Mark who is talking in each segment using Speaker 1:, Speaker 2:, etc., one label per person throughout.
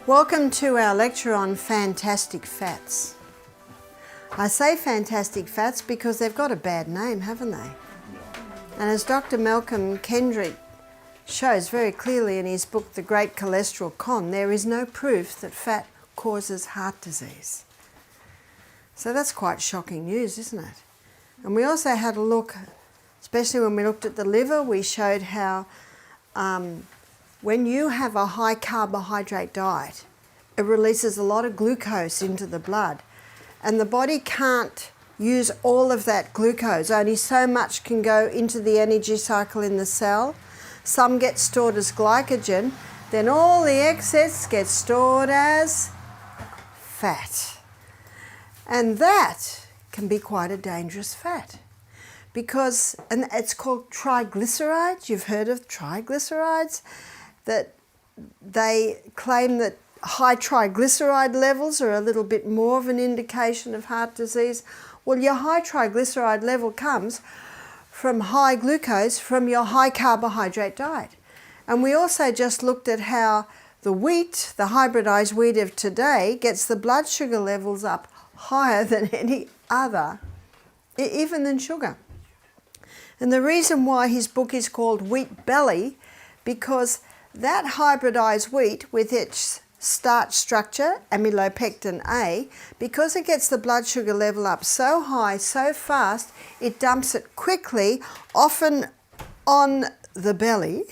Speaker 1: Welcome to our lecture on fantastic fats. I say fantastic fats because they've got a bad name, haven't they? And as Dr. Malcolm Kendrick shows very clearly in his book, The Great Cholesterol Con, there is no proof that fat causes heart disease. So that's quite shocking news, isn't it? And we also had a look, especially when we looked at the liver, we showed how when you have a high carbohydrate diet, it releases a lot of glucose into the blood. And the body can't use all of that glucose. Only so much can go into the energy cycle in the cell. Some get stored as glycogen. Then all the excess gets stored as fat. And that can be quite a dangerous fat. Because, and it's called triglycerides. You've heard of triglycerides? That they claim that high triglyceride levels are a little bit more of an indication of heart disease. Well, your high triglyceride level comes from high glucose from your high carbohydrate diet. And we also just looked at how the wheat, the hybridized wheat of today, gets the blood sugar levels up higher than any other, even than sugar. And the reason why his book is called Wheat Belly, because that hybridized wheat with its starch structure, amylopectin A, because it gets the blood sugar level up so high, so fast, it dumps it quickly, often on the belly.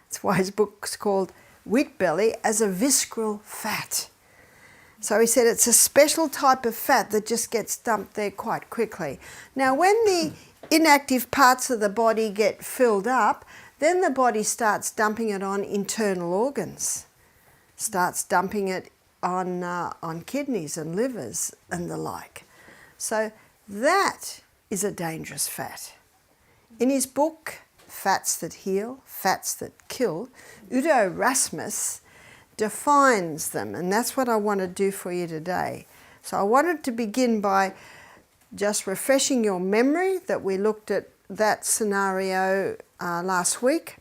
Speaker 1: That's why his book's called Wheat Belly, as a visceral fat. So he said it's a special type of fat that just gets dumped there quite quickly. Now, when the inactive parts of the body get filled up, then the body starts dumping it on internal organs, starts dumping it on kidneys and livers and the like. So that is a dangerous fat. In his book, Fats That Heal, Fats That Kill, Udo Rasmus defines them, and that's what I want to do for you today. So I wanted to begin by just refreshing your memory that we looked at that scenario last week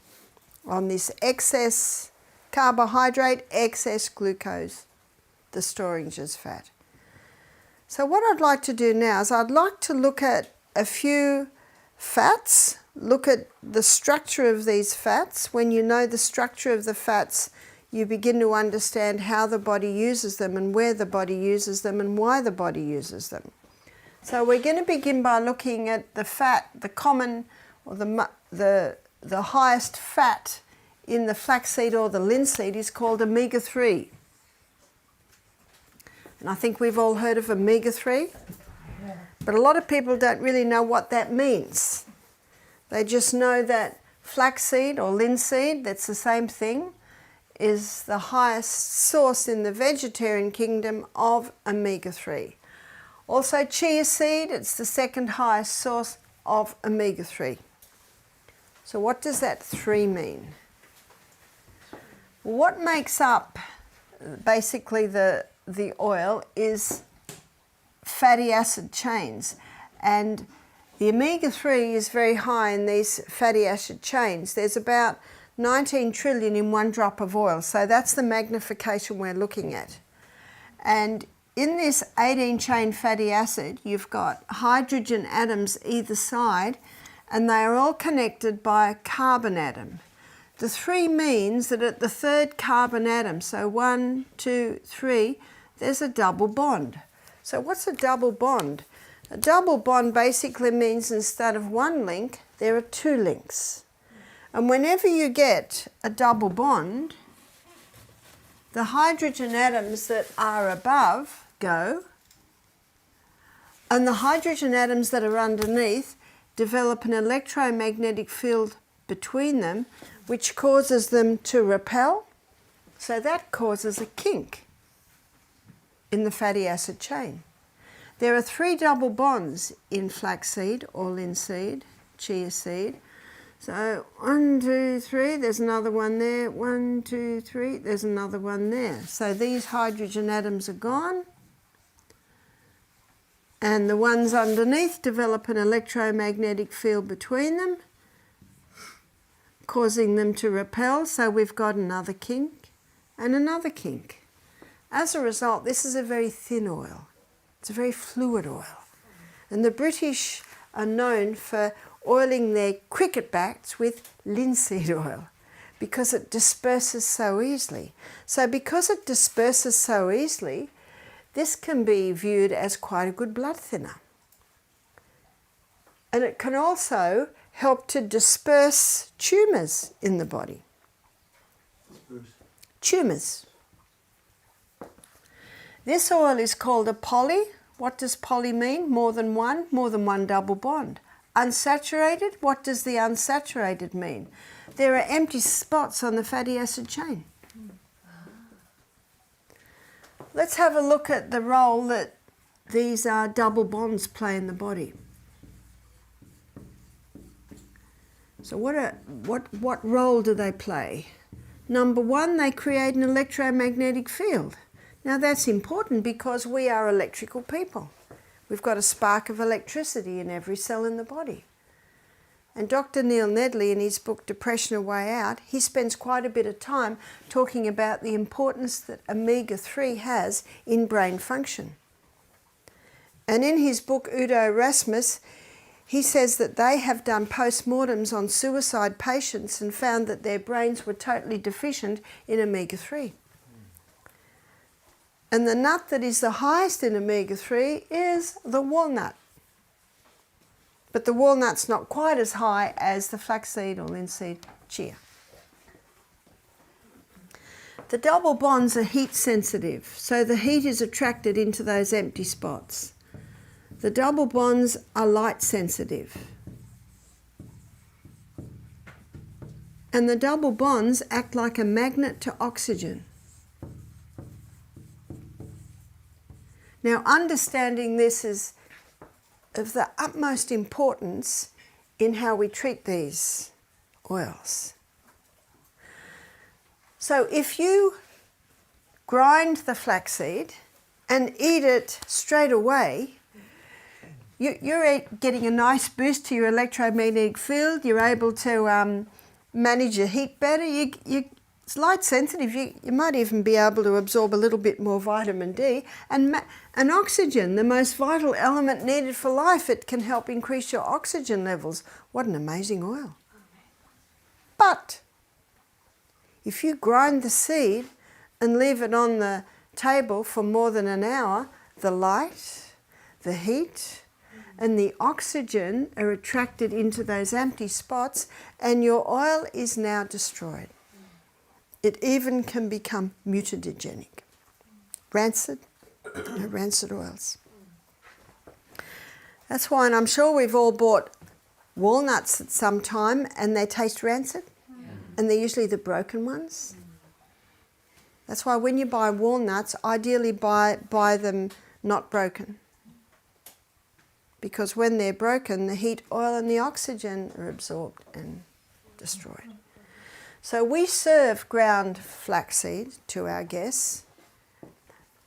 Speaker 1: on this excess carbohydrate, excess glucose, the storage as fat. So what I'd like to do now is I'd like to look at a few fats, look at the structure of these fats. When you know the structure of the fats, you begin to understand how the body uses them and where the body uses them and why the body uses them. So we're going to begin by looking at the fat, the common, or the highest fat in the flaxseed or the linseed is called omega-3. And I think we've all heard of omega-3, but a lot of people don't really know what that means. They just know that flaxseed or linseed, that's the same thing, is the highest source in the vegetarian kingdom of omega-3. Also chia seed, it's the second highest source of omega-3. So what does that 3 mean? What makes up basically the oil is fatty acid chains, and the omega-3 is very high in these fatty acid chains. There's about 19 trillion in one drop of oil, so that's the magnification we're looking at. And in this 18-chain fatty acid, you've got hydrogen atoms either side, and they are all connected by a carbon atom. The 3 means that at the third carbon atom, so 1, 2, 3, there's a double bond. So what's a double bond? A double bond basically means instead of 1 link, there are 2 links. And whenever you get a double bond, the hydrogen atoms that are above go, and the hydrogen atoms that are underneath develop an electromagnetic field between them, which causes them to repel. So that causes a kink in the fatty acid chain. There are 3 double bonds in flaxseed or linseed, chia seed. So 1, 2, 3, there's another one there. 1, 2, 3, there's another one there. So these hydrogen atoms are gone, and the ones underneath develop an electromagnetic field between them, causing them to repel. So we've got another kink, and another kink. As a result, this is a very thin oil. It's a very fluid oil. And the British are known for oiling their cricket bats with linseed oil because it disperses so easily. So because it disperses so easily, this can be viewed as quite a good blood thinner. And it can also help to disperse tumours in the body. Tumours. This oil is called a poly. What does poly mean? More than one double bond. Unsaturated, what does the unsaturated mean? There are empty spots on the fatty acid chain. Let's have a look at the role that these double bonds play in the body. So what role do they play? Number one, they create an electromagnetic field. Now that's important because we are electrical people. We've got a spark of electricity in every cell in the body. And Dr. Neil Nedley, in his book Depression: A Way Out, he spends quite a bit of time talking about the importance that omega-3 has in brain function. And in his book Udo Rasmus, he says that they have done post-mortems on suicide patients and found that their brains were totally deficient in omega-3. And the nut that is the highest in omega-3 is the walnut. But the walnut's not quite as high as the flaxseed or linseed chia. The double bonds are heat sensitive, so the heat is attracted into those empty spots. The double bonds are light sensitive. And the double bonds act like a magnet to oxygen. Now, understanding this is of the utmost importance in how we treat these oils. So if you grind the flaxseed and eat it straight away, you're getting a nice boost to your electromagnetic field. You're able to manage your heat better. It's light sensitive. You might even be able to absorb a little bit more vitamin D. And oxygen, the most vital element needed for life, it can help increase your oxygen levels. What an amazing oil. But if you grind the seed and leave it on the table for more than an hour, the light, the heat, and the oxygen are attracted into those empty spots, and your oil is now destroyed. It even can become mutagenic. Rancid oils. That's why, and I'm sure we've all bought walnuts at some time and they taste rancid, and they're usually the broken ones. That's why when you buy walnuts, ideally buy them not broken. Because when they're broken, the heat, oil and the oxygen are absorbed and destroyed. So we serve ground flaxseed to our guests,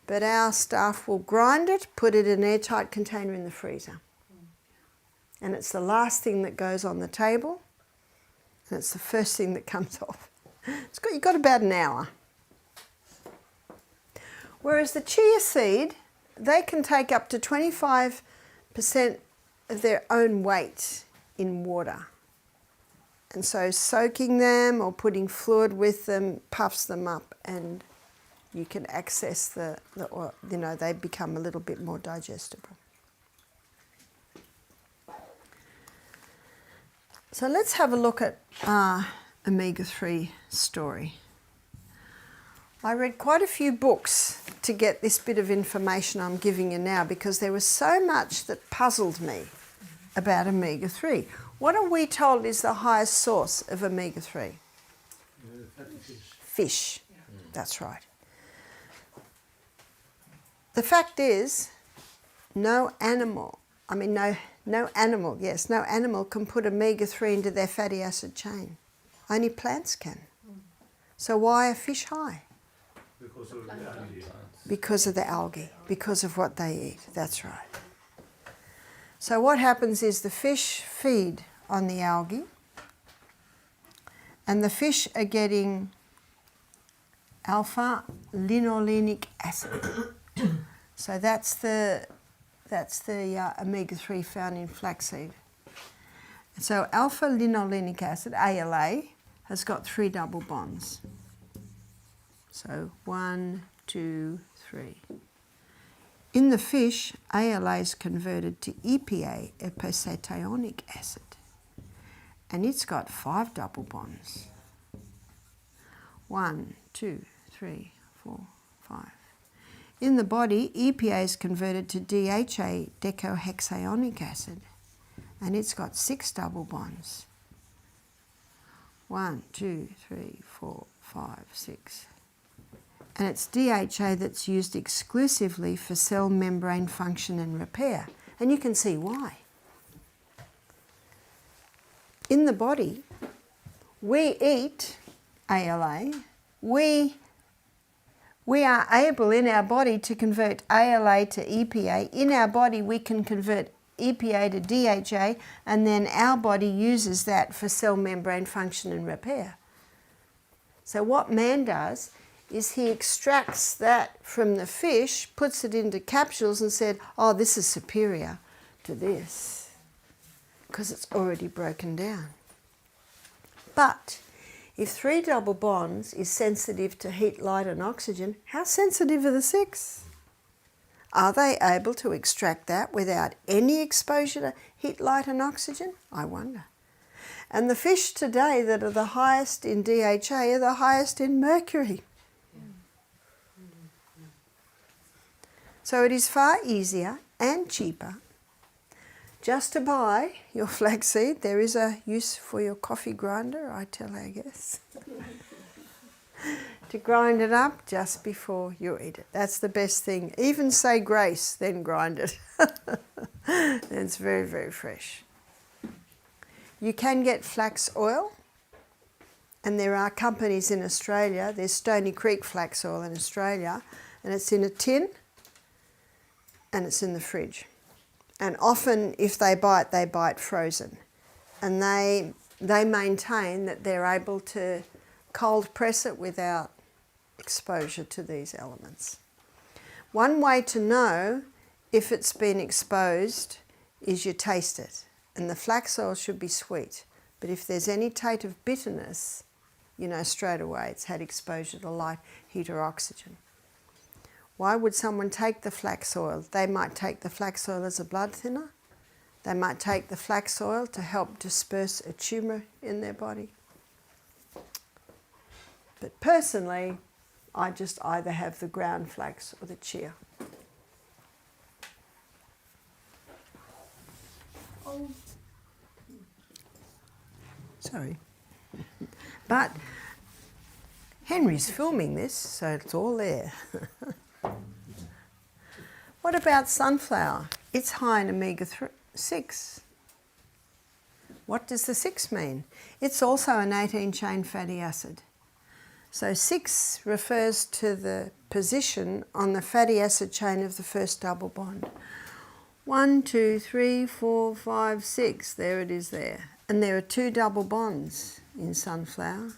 Speaker 1: but our staff will grind it, put it in an airtight container in the freezer. And it's the last thing that goes on the table, and it's the first thing that comes off. You've got about an hour. Whereas the chia seed, they can take up to 25% of their own weight in water. And so soaking them or putting fluid with them puffs them up, and you can access the oil. They become a little bit more digestible. So let's have a look at omega-3 story. I read quite a few books to get this bit of information I'm giving you now, because there was so much that puzzled me about omega-3. What are we told is the highest source of omega-3? Fish. That's right. The fact is, no animal can put omega-3 into their fatty acid chain. Only plants can. So why are fish high?
Speaker 2: Because of the algae.
Speaker 1: Because of the algae, because of what they eat. That's right. So what happens is the fish feed on the algae, and the fish are getting alpha linolenic acid. So that's the omega-3 found in flaxseed. So alpha linolenic acid, ALA, has got 3 double bonds. So 1, 2, 3. In the fish, ALA is converted to EPA, eicosapentaenoic acid, and it's got 5 double bonds. 1, 2, 3, 4, 5. In the body, EPA is converted to DHA, decohexaonic acid, and it's got 6 double bonds. 1, 2, 3, 4, 5, 6. And it's DHA that's used exclusively for cell membrane function and repair. And you can see why. In the body, we eat ALA. We are able in our body to convert ALA to EPA. In our body, we can convert EPA to DHA, and then our body uses that for cell membrane function and repair. So what man does is he extracts that from the fish, puts it into capsules and said, oh, this is superior to this, because it's already broken down. But if 3 double bonds is sensitive to heat, light and oxygen, how sensitive are the 6? Are they able to extract that without any exposure to heat, light and oxygen? I wonder. And the fish today that are the highest in DHA are the highest in mercury. So it is far easier and cheaper just to buy your flaxseed. There is a use for your coffee grinder, I guess. To grind it up just before you eat it. That's the best thing. Even say grace, then grind it. It's very, very fresh. You can get flax oil, and there are companies in Australia. There's Stony Creek flax oil in Australia, and it's in a tin, and it's in the fridge. And often, if they buy it frozen. And they maintain that they're able to cold press it without exposure to these elements. One way to know if it's been exposed is you taste it. And the flax oil should be sweet. But if there's any taint of bitterness, you know straight away it's had exposure to light, heat or oxygen. Why would someone take the flax oil? They might take the flax oil as a blood thinner. They might take the flax oil to help disperse a tumour in their body. But personally, I just either have the ground flax or the chia. Oh. Sorry. But Henry's filming this, so it's all there. What about sunflower? It's high in omega-6. What does the 6 mean? It's also an 18-chain fatty acid. So 6 refers to the position on the fatty acid chain of the first double bond. 1, 2, 3, 4, 5, 6. There it is there. And there are 2 double bonds in sunflower.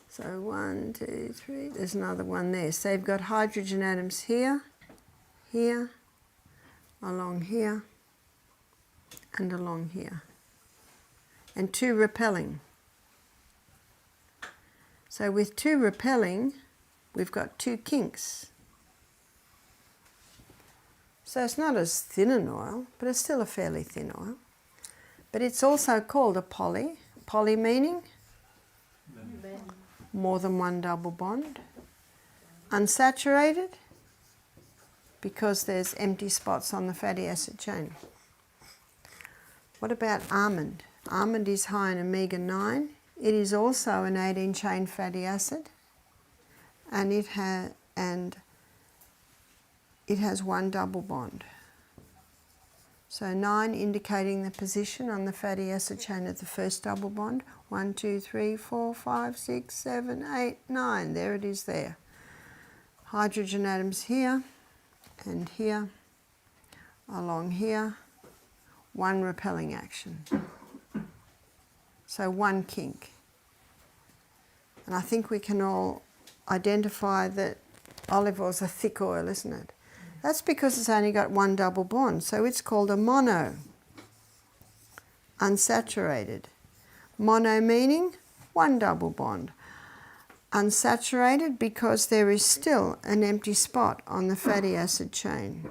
Speaker 1: So 1, 2, 3. There's another one there. So you've got hydrogen atoms here, here, along here, and along here. And 2 repelling. So with 2 repelling, we've got 2 kinks. So it's not as thin an oil, but it's still a fairly thin oil. But it's also called a poly. Poly meaning? More than 1 double bond. Unsaturated, because there's empty spots on the fatty acid chain. What about almond? Almond is high in omega-9. It is also an 18-chain fatty acid, and it has 1 double bond. So 9 indicating the position on the fatty acid chain of the first double bond. 1, 2, 3, 4, 5, 6, 7, 8, 9. There it is there. Hydrogen atoms here and here, along here. 1 repelling action. So 1 kink. And I think we can all identify that olive oil is a thick oil, isn't it? That's because it's only got one double bond, so it's called a mono, unsaturated. Mono meaning one double bond. Unsaturated because there is still an empty spot on the fatty acid chain.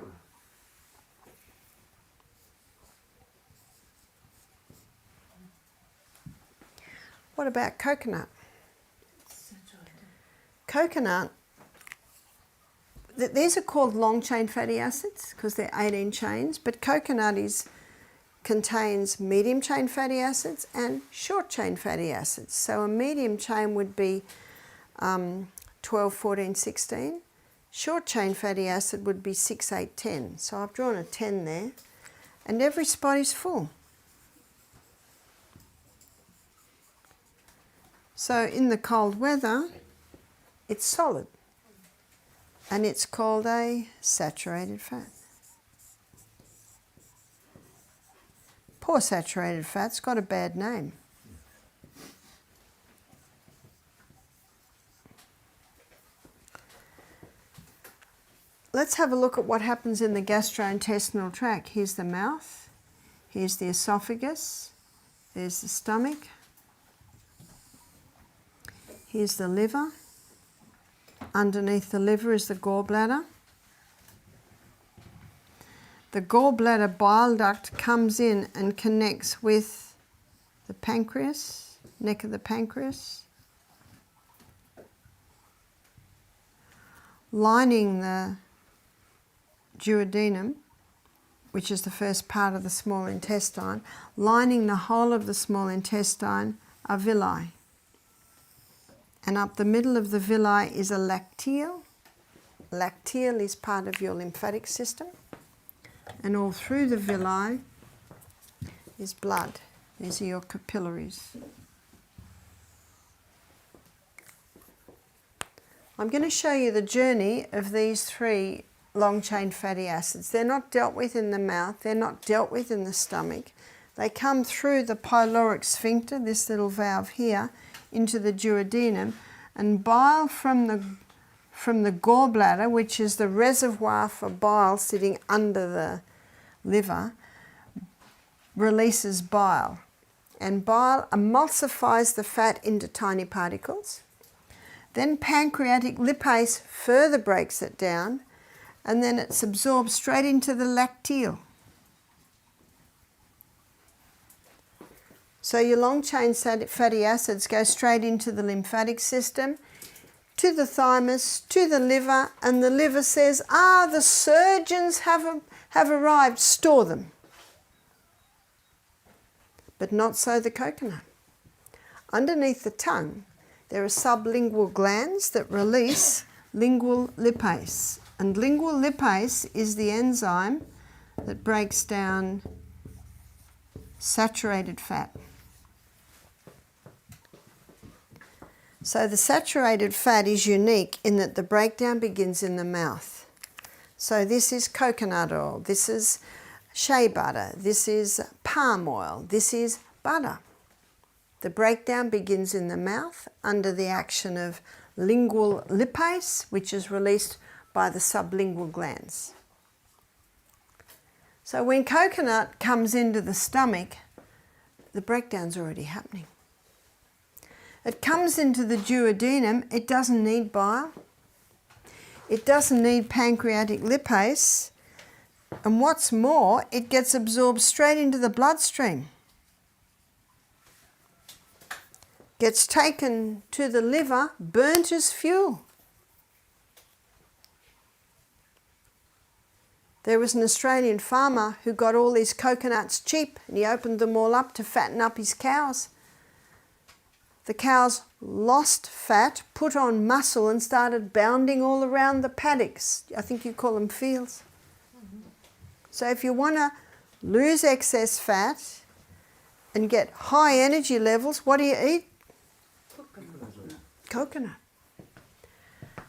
Speaker 1: What about coconut? Coconut, these are called long chain fatty acids because they're 18 chains, but coconut contains medium chain fatty acids and short chain fatty acids. So a medium chain would be 12, 14, 16. Short chain fatty acid would be 6, 8, 10. So I've drawn a 10 there, and every spot is full. So in the cold weather, it's solid, and it's called a saturated fat. Poor saturated fat's got a bad name. Let's have a look at what happens in the gastrointestinal tract. Here's the mouth, here's the esophagus, there's the stomach, here's the liver. Underneath the liver is the gallbladder. The gallbladder bile duct comes in and connects with the pancreas, neck of the pancreas, lining the duodenum, which is the first part of the small intestine. Lining the whole of the small intestine are villi. And up the middle of the villi is a lacteal. Lacteal is part of your lymphatic system. And all through the villi is blood. These are your capillaries. I'm going to show you the journey of these three long-chain fatty acids. They're not dealt with in the mouth. They're not dealt with in the stomach. They come through the pyloric sphincter, this little valve here, into the duodenum, and bile from the gallbladder, which is the reservoir for bile sitting under the liver, releases bile. And bile emulsifies the fat into tiny particles. Then pancreatic lipase further breaks it down, and then it's absorbed straight into the lacteal. So your long-chain fatty acids go straight into the lymphatic system, to the thymus, to the liver, and the liver says, the surgeons have arrived, store them. But not so the coconut. Underneath the tongue, there are sublingual glands that release lingual lipase. And lingual lipase is the enzyme that breaks down saturated fat. So the saturated fat is unique in that the breakdown begins in the mouth. So this is coconut oil, this is shea butter, this is palm oil, this is butter. The breakdown begins in the mouth under the action of lingual lipase, which is released by the sublingual glands. So when coconut comes into the stomach, the breakdown's already happening. It comes into the duodenum, it doesn't need bile, it doesn't need pancreatic lipase, and what's more, it gets absorbed straight into the bloodstream. Gets taken to the liver, burnt as fuel. There was an Australian farmer who got all these coconuts cheap, and he opened them all up to fatten up his cows. The cows lost fat, put on muscle, and started bounding all around the paddocks. I think you call them fields. So if you want to lose excess fat and get high energy levels, what do you eat? Coconut.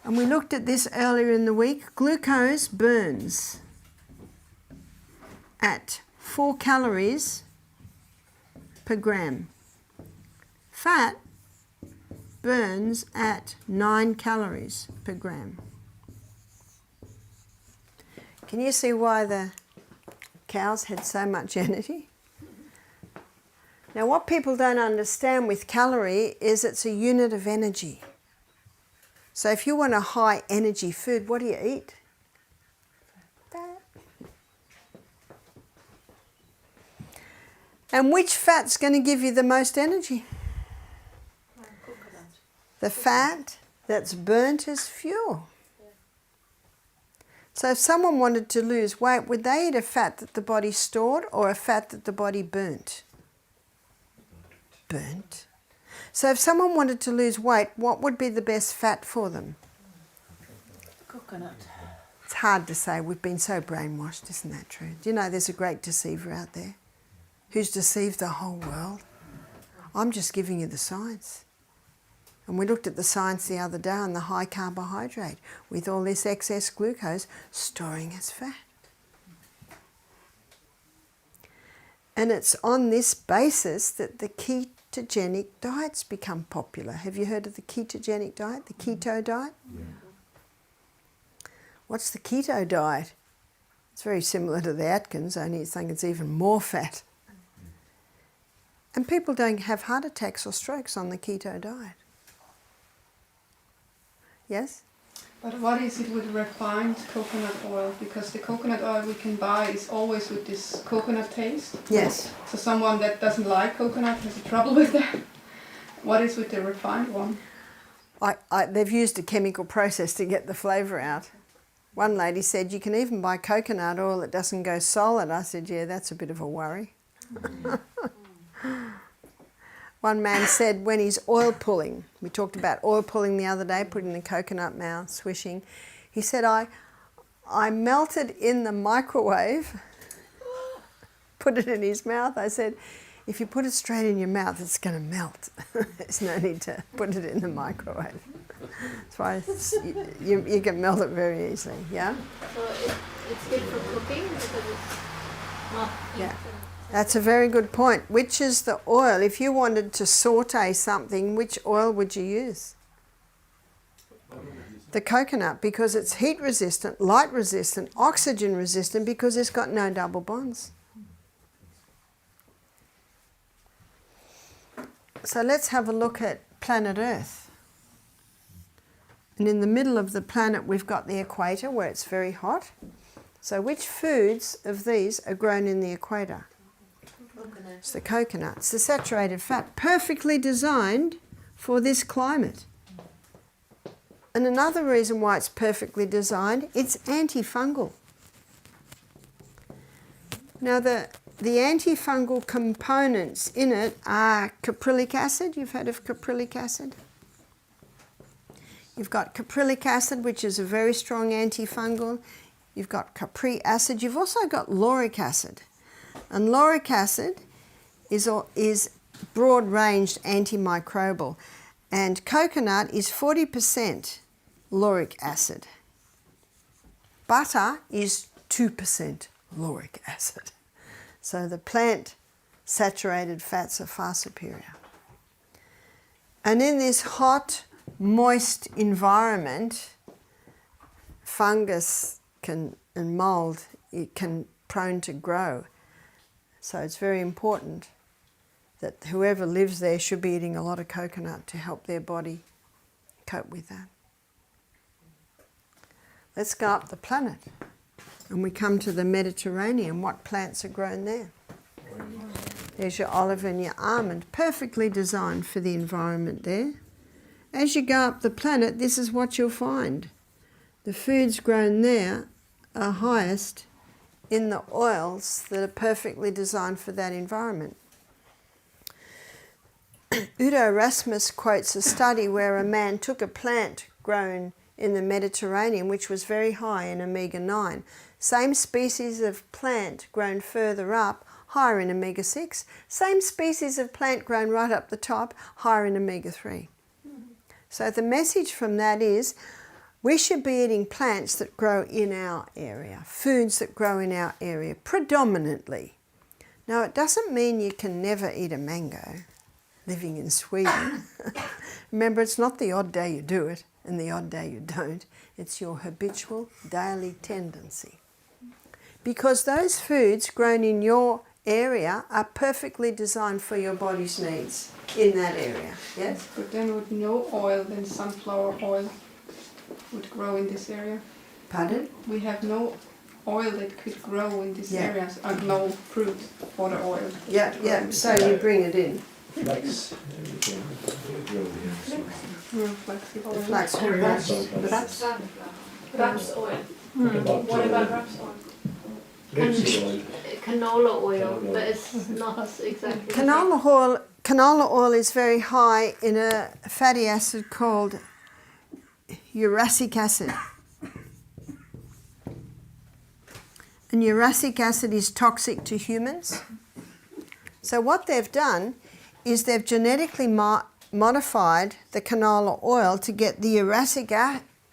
Speaker 1: And we looked at this earlier in the week. Glucose burns at 4 calories per gram. Fat burns at 9 calories per gram. Can you see why the cows had so much energy? Now, what people don't understand with calorie is it's a unit of energy. So if you want a high energy food, what do you eat? Fat. And which fat's going to give you the most energy? The fat that's burnt as fuel. So if someone wanted to lose weight, would they eat a fat that the body stored or a fat that the body burnt? Burnt. So if someone wanted to lose weight, what would be the best fat for them?
Speaker 3: Coconut.
Speaker 1: It's hard to say. We've been so brainwashed, isn't that true? Do you know there's a great deceiver out there who's deceived the whole world? I'm just giving you the science. And we looked at the science the other day on the high carbohydrate with all this excess glucose storing as fat. And it's on this basis that the ketogenic diets become popular. Have you heard of the ketogenic diet, the keto diet?
Speaker 2: Yeah.
Speaker 1: What's the keto diet? It's very similar to the Atkins, only it's saying it's even more fat. And people don't have heart attacks or strokes on the keto diet. Yes?
Speaker 4: But what is it with refined coconut oil? Because the coconut oil we can buy is always with this coconut taste.
Speaker 1: Yes.
Speaker 4: So someone that doesn't like coconut has a trouble with that. What is with the refined one?
Speaker 1: They've used a chemical process to get the flavour out. One lady said, you can even buy coconut oil that doesn't go solid. I said, yeah, that's a bit of a worry. One man said when he's oil pulling, we talked about oil pulling the other day, putting the coconut mouth, swishing. He said, I melted in the microwave, put it in his mouth. I said, if you put it straight in your mouth, it's going to melt. There's no need to put it in the microwave. That's why you can melt it very easily, yeah?
Speaker 3: So it's good for cooking because it's not
Speaker 1: Yeah.
Speaker 3: heat.
Speaker 1: That's a very good point. Which is the oil? If you wanted to saute something, which oil would you use? The coconut, because it's heat resistant, light resistant, oxygen resistant, because it's got no double bonds. So let's have a look at planet Earth. And in the middle of the planet we've got the equator where it's very hot. So which foods of these are grown in the equator?
Speaker 3: Coconut.
Speaker 1: It's the coconut. It's the saturated fat, perfectly designed for this climate. And another reason why it's perfectly designed, it's antifungal. Now the antifungal components in it are caprylic acid. You've heard of caprylic acid? You've got caprylic acid, which is a very strong antifungal. You've got capri acid. You've also got lauric acid. And lauric acid is broad-ranged antimicrobial. And coconut is 40% lauric acid. Butter is 2% lauric acid. So the plant saturated fats are far superior. And in this hot, moist environment, fungus and mold can prone to grow. So it's very important that whoever lives there should be eating a lot of coconut to help their body cope with that. Let's go up the planet and we come to the Mediterranean. What plants are grown there? There's your olive and your almond, perfectly designed for the environment there. As you go up the planet, this is what you'll find. The foods grown there are highest in the oils that are perfectly designed for that environment. Udo Rasmus quotes a study where a man took a plant grown in the Mediterranean which was very high in omega-9. Same species of plant grown further up, higher in omega-6. Same species of plant grown right up the top, higher in omega-3. So the message from that is we should be eating plants that grow in our area, foods that grow in our area, predominantly. Now, it doesn't mean you can never eat a mango. living in Sweden. Remember, it's not the odd day you do it and the odd day you don't. It's your habitual daily tendency. Because those foods grown in your area are perfectly designed for your body's needs in that area. Yes?
Speaker 4: But then with no oil, then sunflower oil would grow in this area.
Speaker 1: Pardon?
Speaker 4: We have no oil that could grow in this
Speaker 1: Yeah.
Speaker 4: area, and no fruit for the oil.
Speaker 1: Yeah, yeah. So you bring it in.
Speaker 2: Flax.
Speaker 4: Flaxseed
Speaker 1: The
Speaker 4: oil.
Speaker 1: flax.
Speaker 3: Raps oil.
Speaker 2: What
Speaker 3: What about raps oil?
Speaker 2: Rapeseed oil.
Speaker 3: Canola oil, but it's not exactly. the same.
Speaker 1: Canola oil is very high in a fatty acid called uracic acid. And uracic acid is toxic to humans. So what they've done is they've genetically modified the canola oil to get the uracic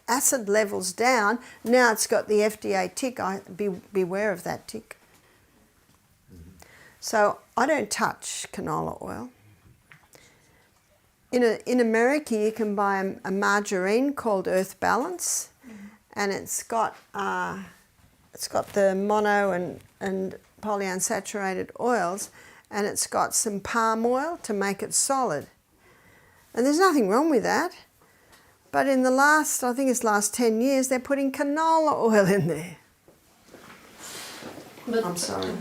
Speaker 1: acid levels down. Now it's got the FDA tick. Beware of that tick. So I don't touch canola oil. In America, you can buy a margarine called Earth Balance, and it's got the mono and polyunsaturated oils, and it's got some palm oil to make it solid. And there's nothing wrong with that. But in the last 10 years, they're putting canola oil in there.
Speaker 3: But,
Speaker 1: I'm sorry.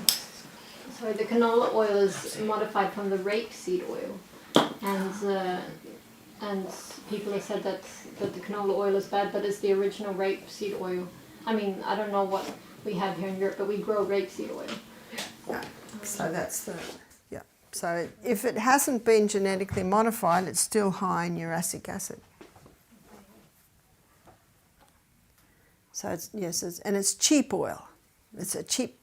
Speaker 3: Sorry, the canola oil is modified from the rapeseed oil, and people have said that the canola oil is bad, but it's the original rapeseed oil. I mean, I don't know what we have here in Europe, but we grow rapeseed oil.
Speaker 1: Yeah. So So if it hasn't been genetically modified, it's still high in uracic acid. So it's cheap oil. It's a cheap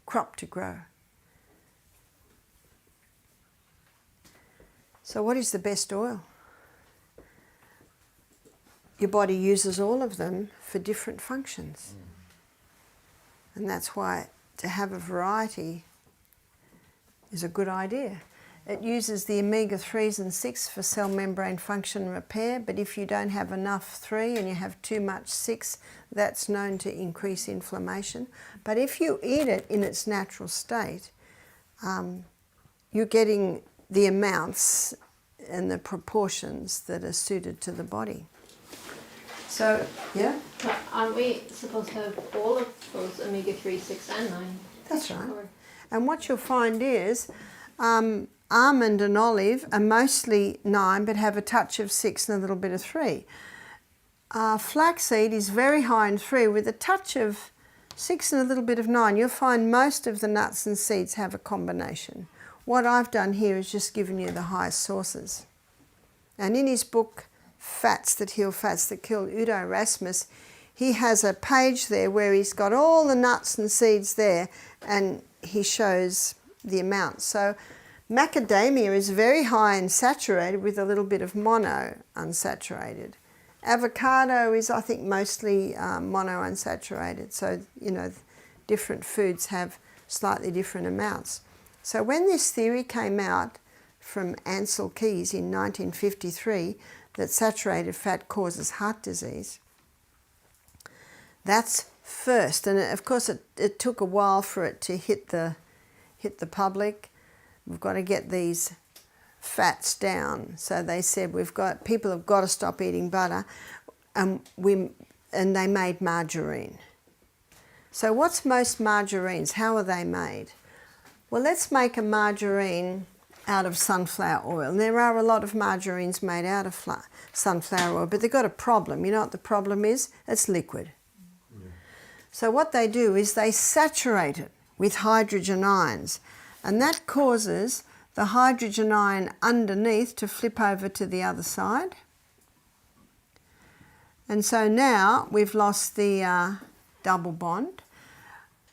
Speaker 1: crop to grow. So what is the best oil? Your body uses all of them for different functions. And that's why to have a variety is a good idea. It uses the omega-3s and 6 for cell membrane function repair, but if you don't have enough 3 and you have too much 6, that's known to increase inflammation. But if you eat it in its natural state, you're getting the amounts and the proportions that are suited to the body. So, yeah?
Speaker 3: But aren't we supposed to have all of those omega-3, 6 and 9?
Speaker 1: That's right.
Speaker 3: Or-
Speaker 1: And what you'll find is almond and olive are mostly 9 but have a touch of 6 and a little bit of 3. Flaxseed is very high in 3 with a touch of 6 and a little bit of 9. You'll find most of the nuts and seeds have a combination. What I've done here is just given you the highest sources. And in his book, Fats That Heal, Fats That Kill, Udo Rasmus, he has a page there where he's got all the nuts and seeds there and he shows the amounts. So macadamia is very high in saturated with a little bit of mono unsaturated. Avocado is, I think, mostly mono unsaturated. So, different foods have slightly different amounts. So when this theory came out from Ansel Keys in 1953 that saturated fat causes heart disease, that's first. And of course it took a while for it to hit the public. We've got to get these fats down. So they said people have got to stop eating butter, and they made margarine. So what's most margarines? How are they made? Well, let's make a margarine out of sunflower oil. And there are a lot of margarines made out of sunflower oil, but they've got a problem. You know what the problem is? It's liquid. Yeah. So what they do is they saturate it with hydrogen ions, and that causes the hydrogen ion underneath to flip over to the other side. And so now we've lost the double bond,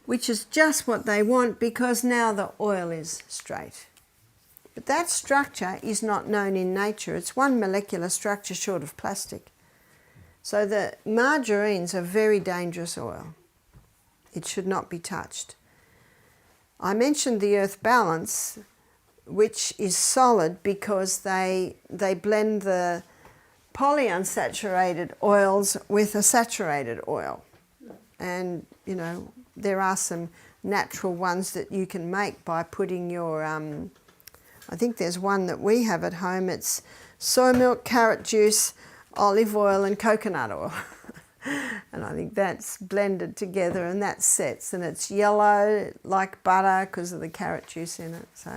Speaker 1: which is just what they want because now the oil is straight. But that structure is not known in nature. It's one molecular structure short of plastic. So the margarines are very dangerous oil. It should not be touched. I mentioned the Earth Balance, which is solid because they blend the polyunsaturated oils with a saturated oil. And, you know, there are some natural ones that you can make by putting your, I think there's one that we have at home. It's soy milk, carrot juice, olive oil and coconut oil. And I think that's blended together and that sets, and it's yellow like butter because of the carrot juice in it. So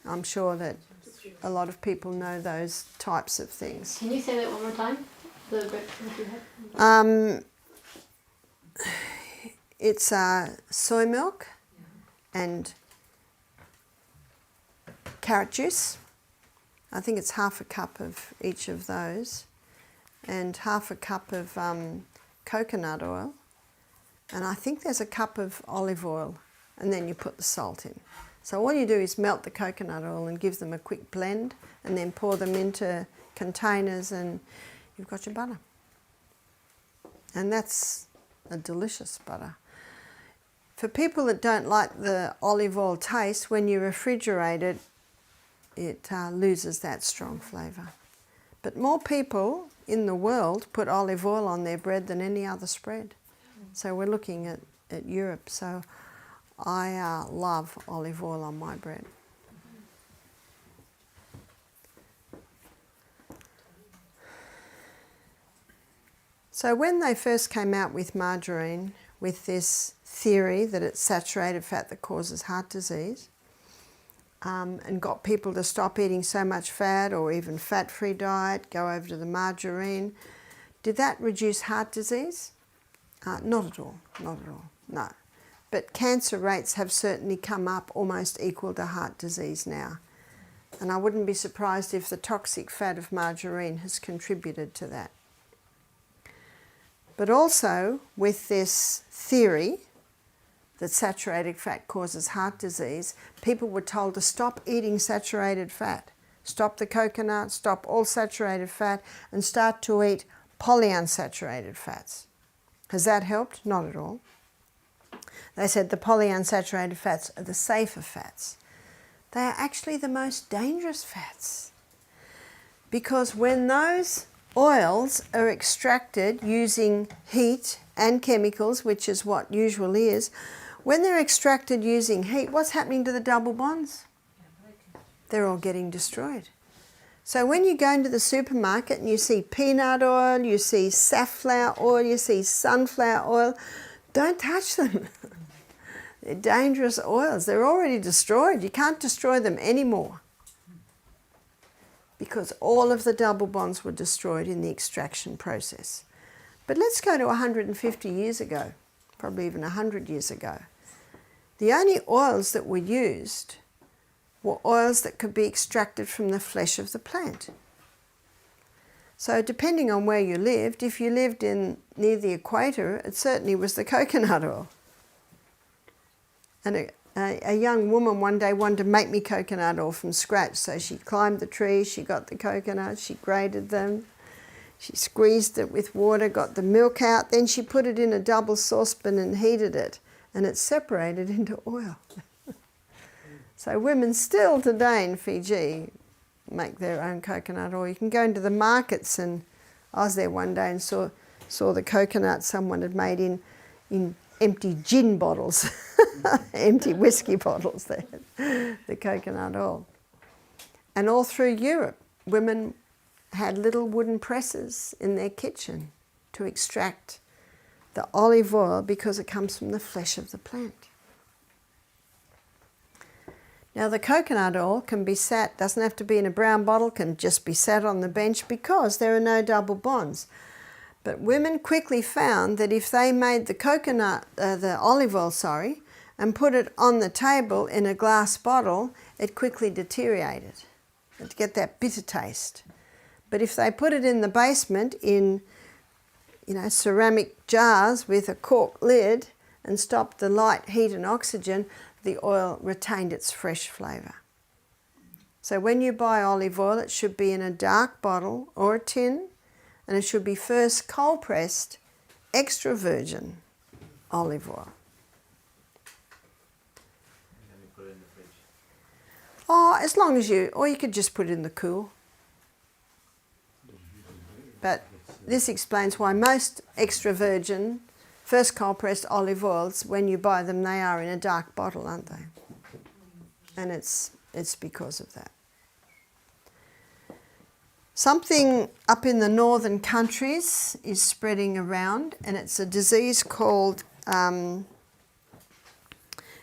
Speaker 1: I'm sure that a lot of people know those types of things.
Speaker 3: Can you say that one more time? The breakfast you had?
Speaker 1: It's soy milk and carrot juice. I think it's half a cup of each of those, and half a cup of coconut oil, and I think there's a cup of olive oil, and then you put the salt in. So all you do is melt the coconut oil and give them a quick blend, and then pour them into containers, and you've got your butter. And that's a delicious butter. For people that don't like the olive oil taste, when you refrigerate it, it loses that strong flavour. But more people in the world put olive oil on their bread than any other spread. So we're looking at Europe. So I love olive oil on my bread. So when they first came out with margarine, with this theory that it's saturated fat that causes heart disease, and got people to stop eating so much fat or even fat-free diet, go over to the margarine, did that reduce heart disease? Not at all, not at all, no. But cancer rates have certainly come up almost equal to heart disease now. And I wouldn't be surprised if the toxic fat of margarine has contributed to that. But also with this theory that saturated fat causes heart disease, people were told to stop eating saturated fat. Stop the coconut, stop all saturated fat, and start to eat polyunsaturated fats. Has that helped? Not at all. They said the polyunsaturated fats are the safer fats. They are actually the most dangerous fats. Because when those oils are extracted using heat and chemicals, which is what usual is, when they're extracted using heat, what's happening to the double bonds? They're all getting destroyed. So when you go into the supermarket and you see peanut oil, you see safflower oil, you see sunflower oil, don't touch them. They're dangerous oils. They're already destroyed. You can't destroy them anymore, because all of the double bonds were destroyed in the extraction process. But let's go to 150 years ago, probably even 100 years ago. The only oils that were used were oils that could be extracted from the flesh of the plant. So depending on where you lived, if you lived near the equator, it certainly was the coconut oil. And a young woman one day wanted to make me coconut oil from scratch, so she climbed the tree, she got the coconuts, she grated them, she squeezed it with water, got the milk out, then she put it in a double saucepan and heated it, and it separated into oil. So women still today in Fiji make their own coconut oil. You can go into the markets, and I was there one day and saw the coconut someone had made in empty gin bottles, empty whiskey bottles there, the coconut oil. And all through Europe, women had little wooden presses in their kitchen to extract the olive oil because it comes from the flesh of the plant. Now the coconut oil can be sat, doesn't have to be in a brown bottle, can just be sat on the bench because there are no double bonds. But women quickly found that if they made the olive oil, and put it on the table in a glass bottle, it quickly deteriorated. It'd get that bitter taste. But if they put it in the basement in, ceramic jars with a cork lid and stopped the light, heat and oxygen, the oil retained its fresh flavour. So when you buy olive oil, it should be in a dark bottle or a tin, and it should be first cold pressed, extra virgin olive oil.
Speaker 2: And then we put it in the fridge.
Speaker 1: Oh, as long as you, or you could just put it in the cool. But this explains why most extra virgin, first cold pressed olive oils, when you buy them, they are in a dark bottle, aren't they? And it's because of that. Something up in the northern countries is spreading around, and it's a disease called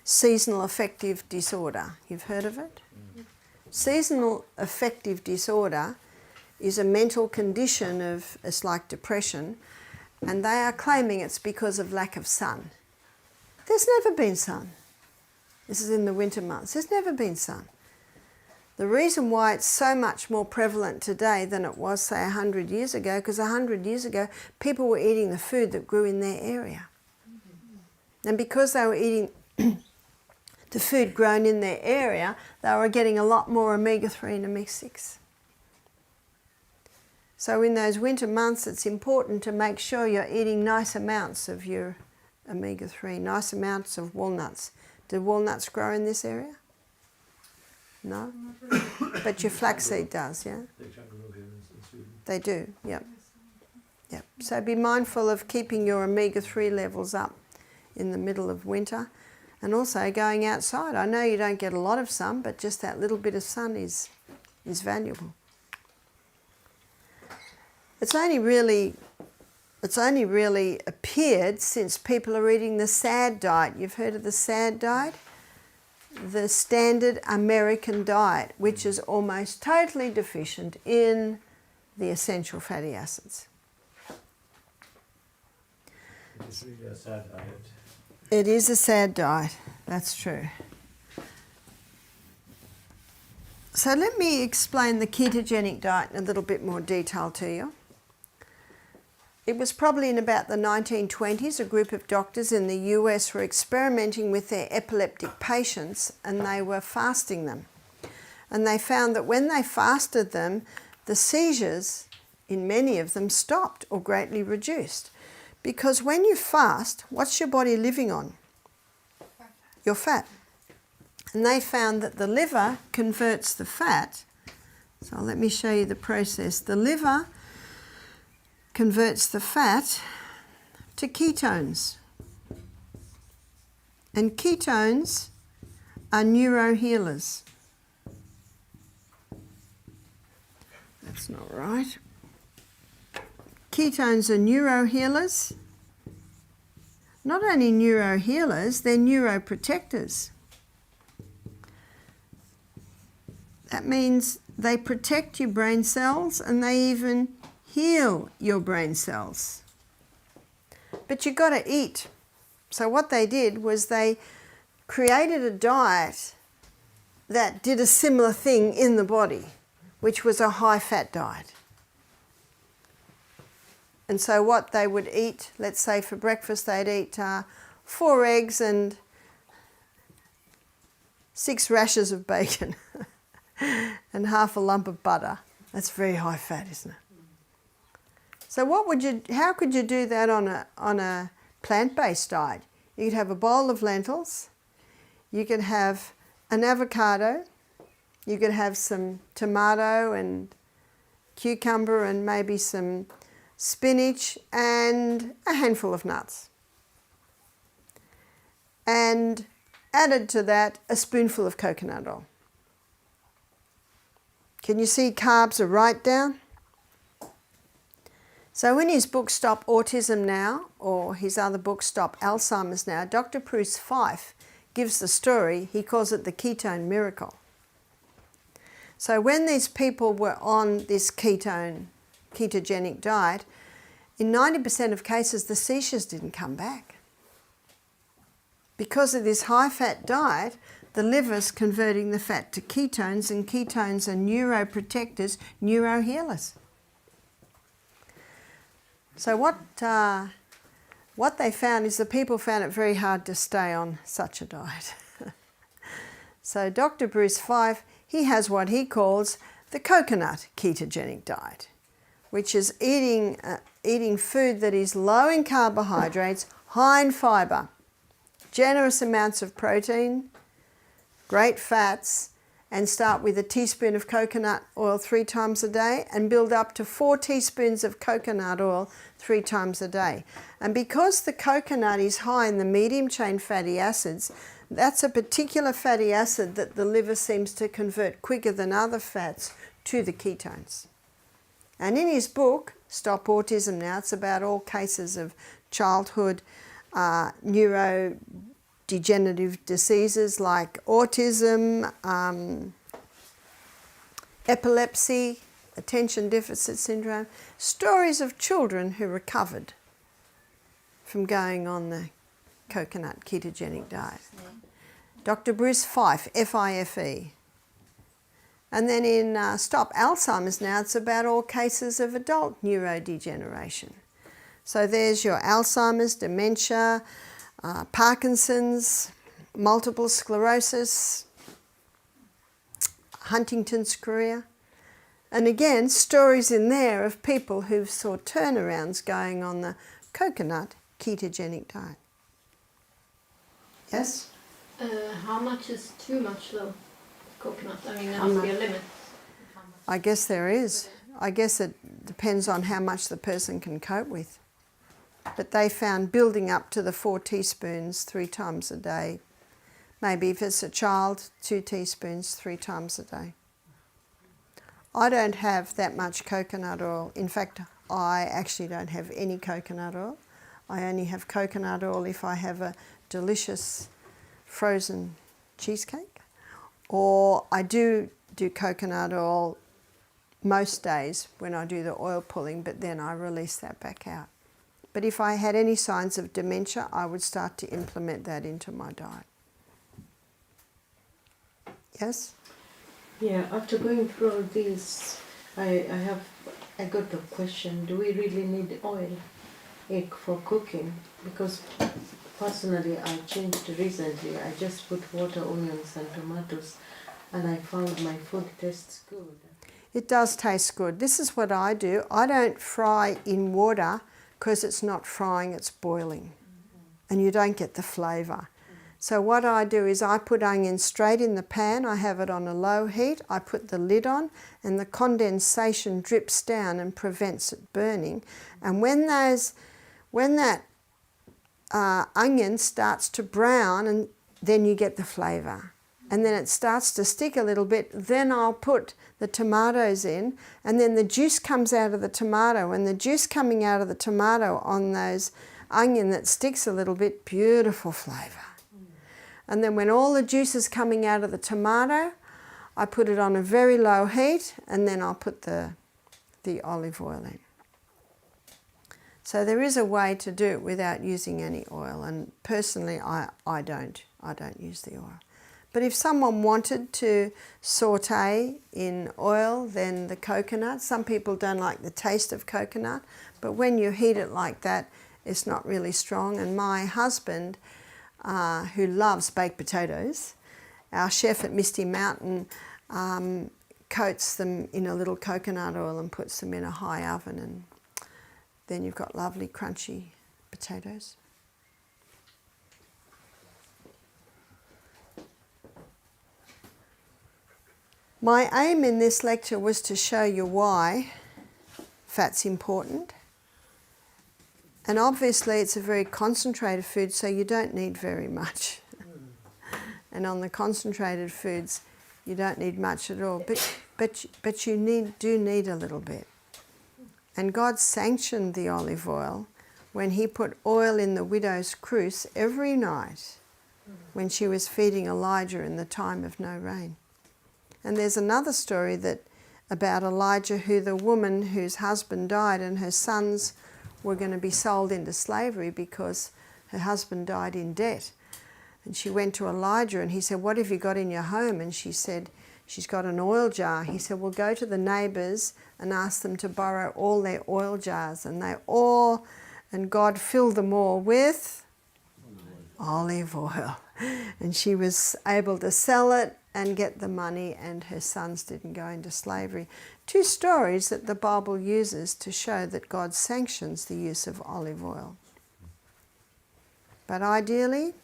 Speaker 1: seasonal affective disorder. You've heard of it? Seasonal affective disorder is a mental condition of, it's like depression, and they are claiming it's because of lack of sun. There's never been sun. This is in the winter months. There's never been sun. The reason why it's so much more prevalent today than it was, say, 100 years ago, because 100 years ago, people were eating the food that grew in their area. And because they were eating the food grown in their area, they were getting a lot more omega-3 and omega-6. So in those winter months, it's important to make sure you're eating nice amounts of your omega-3, nice amounts of walnuts. Do walnuts grow in this area? No? But your flaxseed does, yeah? They do, yep. Yep. So be mindful of keeping your omega-3 levels up in the middle of winter, and also going outside. I know you don't get a lot of sun, but just that little bit of sun is valuable. It's only really appeared since people are eating the SAD diet. You've heard of the SAD diet? The standard American diet, which is almost totally deficient in the essential fatty acids.
Speaker 2: It's really a sad diet.
Speaker 1: It is a sad diet, that's true. So let me explain the ketogenic diet in a little bit more detail to you. It was probably in about the 1920s, a group of doctors in the US were experimenting with their epileptic patients, and they were fasting them. And they found that when they fasted them, the seizures in many of them stopped or greatly reduced. Because when you fast, what's your body living on? Your fat. And they found that the liver converts the fat. So let me show you the process. The liver converts the fat to ketones. And ketones are neurohealers. That's not right. Ketones are neurohealers. Not only neurohealers, they're neuroprotectors. That means they protect your brain cells and they even heal your brain cells. But you've got to eat. So what they did was they created a diet that did a similar thing in the body, which was a high-fat diet. And so what they would eat, let's say for breakfast, they'd eat 4 eggs and 6 rashers of bacon and half a lump of butter. That's very high fat, isn't it? So how could you do that on a plant-based diet? You could have a bowl of lentils, you could have an avocado, you could have some tomato and cucumber and maybe some spinach and a handful of nuts. And added to that, a spoonful of coconut oil. Can you see carbs are right down? So in his book Stop Autism Now, or his other book Stop Alzheimer's Now, Dr. Bruce Fife gives the story, he calls it the ketone miracle. So when these people were on this ketogenic diet, in 90% of cases the seizures didn't come back. Because of this high-fat diet, the liver's converting the fat to ketones, and ketones are neuroprotectors, neurohealers. So what they found is the people found it very hard to stay on such a diet. So Dr. Bruce Fife, he has what he calls the coconut ketogenic diet, which is eating food that is low in carbohydrates, high in fibre, generous amounts of protein, great fats, and start with a teaspoon of coconut oil 3 times a day and build up to 4 teaspoons of coconut oil 3 times a day. And because the coconut is high in the medium chain fatty acids, that's a particular fatty acid that the liver seems to convert quicker than other fats to the ketones. And in his book, Stop Autism Now, it's about all cases of childhood neurodegenerative diseases like autism, epilepsy, attention deficit syndrome, stories of children who recovered from going on the coconut ketogenic diet. Dr. Bruce Fife, F-I-F-E. And then in Stop Alzheimer's Now, it's about all cases of adult neurodegeneration. So there's your Alzheimer's, dementia, Parkinson's, multiple sclerosis, Huntington's chorea. And again, stories in there of people who saw turnarounds going on the coconut ketogenic diet. Yes?
Speaker 3: How much is too much though? Coconut. I mean, there must be a limit.
Speaker 1: I guess there is. I guess it depends on how much the person can cope with. But they found building up to the 4 teaspoons 3 times a day. Maybe if it's a child, 2 teaspoons 3 times a day. I don't have that much coconut oil. In fact, I actually don't have any coconut oil. I only have coconut oil if I have a delicious frozen cheesecake. Or I do coconut oil most days when I do the oil pulling, but then I release that back out. But if I had any signs of dementia, I would start to implement that into my diet. Yes?
Speaker 5: Yeah, after going through all this, I got a question. Do we really need oil egg for cooking? Because personally, I changed recently. I just put water, onions and tomatoes, and I found my food tastes good.
Speaker 1: It does taste good. This is what I do. I don't fry in water because it's not frying, it's boiling. And you don't get the flavour. So what I do is I put onions straight in the pan. I have it on a low heat. I put the lid on and the condensation drips down and prevents it burning. And when that onion starts to brown, and then you get the flavour. And then it starts to stick a little bit, then I'll put the tomatoes in, and then the juice comes out of the tomato, and the juice coming out of the tomato on those onion that sticks a little bit, beautiful flavour. And then when all the juice is coming out of the tomato, I put it on a very low heat, and then I'll put the olive oil in. So there is a way to do it without using any oil, and personally I don't use the oil. But if someone wanted to saute in oil, then the coconut, some people don't like the taste of coconut, but when you heat it like that, it's not really strong. And my husband, who loves baked potatoes, our chef at Misty Mountain, coats them in a little coconut oil and puts them in a high oven, and then you've got lovely crunchy potatoes. My aim in this lecture was to show you why fat's important. And obviously it's a very concentrated food, so you don't need very much. And on the concentrated foods, you don't need much at all. But you do need a little bit. And God sanctioned the olive oil when he put oil in the widow's cruse every night when she was feeding Elijah in the time of no rain. And there's another story about Elijah, the woman whose husband died and her sons were going to be sold into slavery because her husband died in debt. And she went to Elijah and he said, "What have you got in your home?" And she said, "She's got an oil jar." He said, "Well, go to the neighbours and ask them to borrow all their oil jars." And God filled them all with olive oil. And she was able to sell it and get the money, and her sons didn't go into slavery. 2 stories that the Bible uses to show that God sanctions the use of olive oil. But ideally,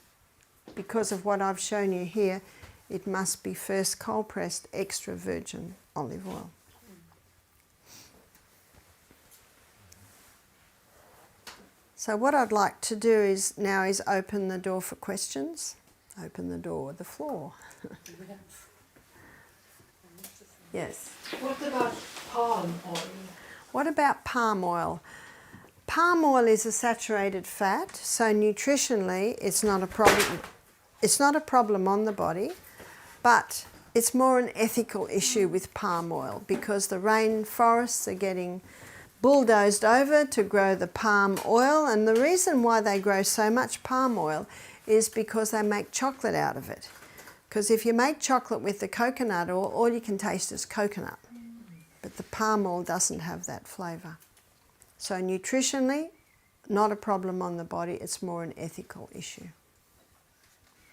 Speaker 1: because of what I've shown you here, it must be first cold pressed extra virgin olive oil. So what I'd like to do is open the door for questions. Open the door, the floor. Yes.
Speaker 6: What about palm oil?
Speaker 1: What about palm oil? Palm oil is a saturated fat, so nutritionally it's not a problem. It's not a problem on the body, but it's more an ethical issue with palm oil because the rainforests are getting bulldozed over to grow the palm oil, and the reason why they grow so much palm oil is because they make chocolate out of it. Because if you make chocolate with the coconut oil, all you can taste is coconut, but the palm oil doesn't have that flavour. So nutritionally, not a problem on the body, it's more an ethical issue.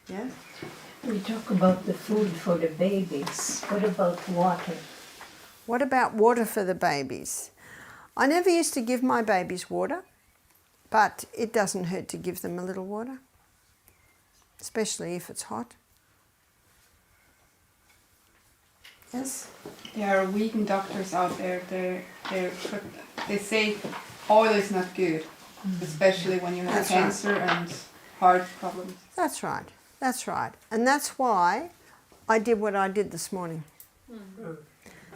Speaker 1: Yeah?
Speaker 6: We talk about the food for the babies. What about water?
Speaker 1: What about water for the babies? I never used to give my babies water, but it doesn't hurt to give them a little water, especially if it's hot. Yes?
Speaker 4: There are vegan doctors out there. They say oil is not good, especially when you have
Speaker 1: That's right.
Speaker 4: cancer and heart problems.
Speaker 1: That's right. That's right. And that's why I did what I did this morning.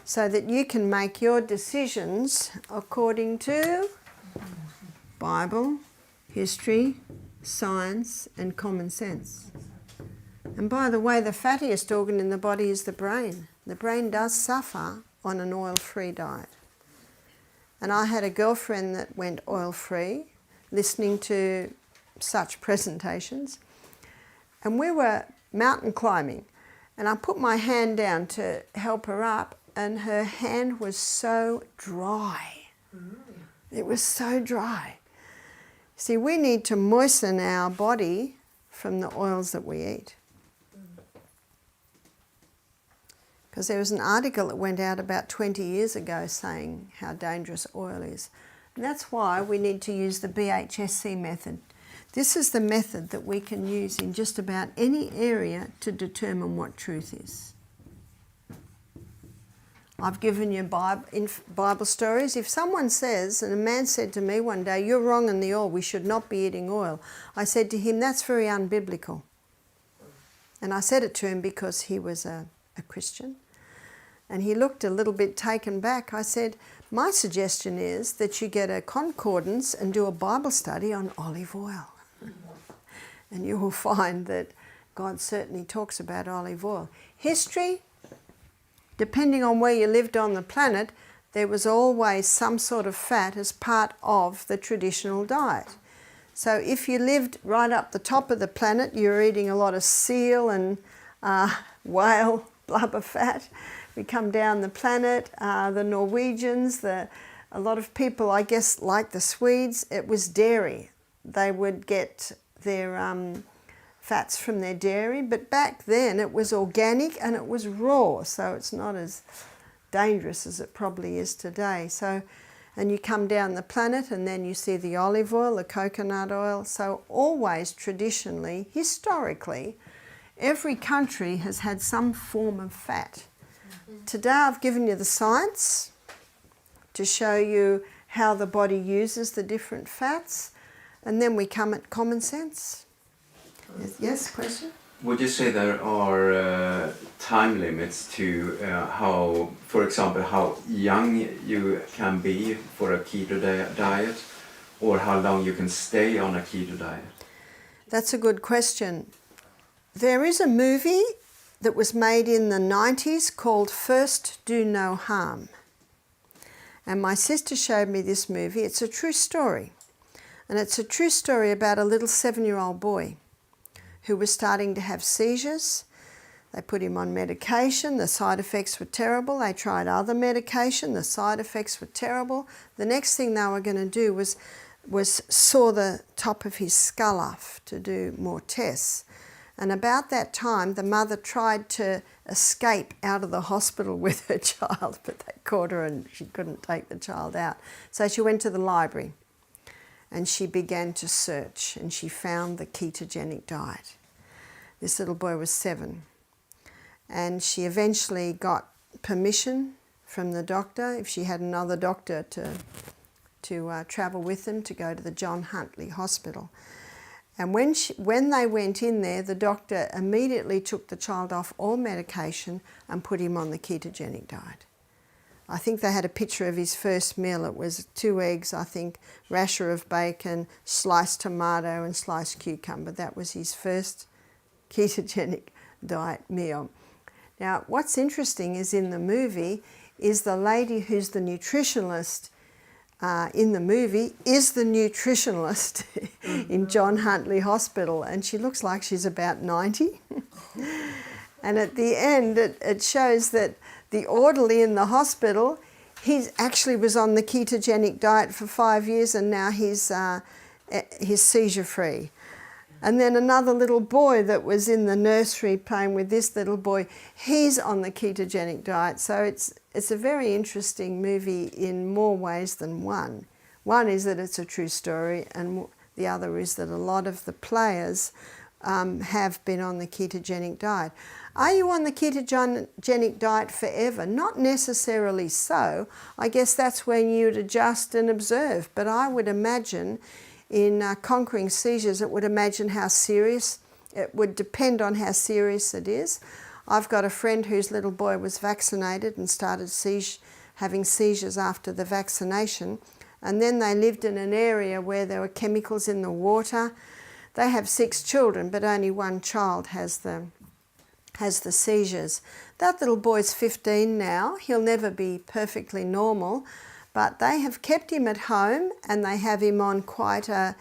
Speaker 1: So that you can make your decisions according to Bible, history, science, and common sense. And by the way, the fattiest organ in the body is the brain. The brain does suffer on an oil-free diet. And I had a girlfriend that went oil-free, listening to such presentations. And we were mountain climbing. And I put my hand down to help her up, and her hand was so dry. It was so dry. See, we need to moisten our body from the oils that we eat. Because there was an article that went out about 20 years ago saying how dangerous oil is. And that's why we need to use the BHSC method. This is the method that we can use in just about any area to determine what truth is. I've given you Bible stories. If someone says, and a man said to me one day, "You're wrong in the oil, we should not be eating oil," I said to him, "That's very unbiblical." And I said it to him because he was a Christian. And he looked a little bit taken back. I said, "My suggestion is that you get a concordance and do a Bible study on olive oil." And you will find that God certainly talks about olive oil. History, depending on where you lived on the planet, there was always some sort of fat as part of the traditional diet. So if you lived right up the top of the planet, you were eating a lot of seal and whale blubber fat. We come down the planet, the Norwegians, a lot of people, I guess, like the Swedes, it was dairy. They would get their fats from their dairy, but back then it was organic and it was raw, so it's not as dangerous as it probably is today. So, and you come down the planet and then you see the olive oil, the coconut oil. So always traditionally, historically, every country has had some form of fat. Today I've given you the science to show you how the body uses the different fats, and then we come at common sense. Yes, question?
Speaker 7: Would you say there are time limits to how, for example, how young you can be for a keto diet, or how long you can stay on a keto diet?
Speaker 1: That's a good question. There is a movie that was made in the 90s called First Do No Harm. And my sister showed me this movie. It's a true story. And it's a true story about a little 7-year-old boy who was starting to have seizures. They put him on medication. The side effects were terrible. They tried other medication. The side effects were terrible. The next thing they were going to do was saw the top of his skull off to do more tests. And about that time, the mother tried to escape out of the hospital with her child, but they caught her and she couldn't take the child out. So she went to the library and she began to search, and she found the ketogenic diet. This little boy was 7. and she eventually got permission from the doctor, if she had another doctor, to travel with them to go to the John Huntley Hospital. And when they went in there, the doctor immediately took the child off all medication and put him on the ketogenic diet. I think they had a picture of his first meal. It was 2 eggs, I think, rasher of bacon, sliced tomato and sliced cucumber. That was his first ketogenic diet meal. Now, what's interesting is in the movie is the lady who's the nutritionalist in the movie is the nutritionalist in John Huntley Hospital, and she looks like she's about 90. And at the end, it shows that the orderly in the hospital, he actually was on the ketogenic diet for 5 years, and now he's seizure-free. And then another little boy that was in the nursery playing with this little boy, he's on the ketogenic diet. So it's a very interesting movie in more ways than one. One is that it's a true story, and the other is that a lot of the players have been on the ketogenic diet. Are you on the ketogenic diet forever? Not necessarily so. I guess that's when you'd adjust and observe. But I would imagine in conquering seizures, it would imagine how serious, it would depend on how serious it is. I've got a friend whose little boy was vaccinated and started having seizures after the vaccination, and then they lived in an area where there were chemicals in the water. They have 6 children, but only 1 child has the seizures. That little boy's 15 now. He'll never be perfectly normal, but they have kept him at home, and they have him on quite a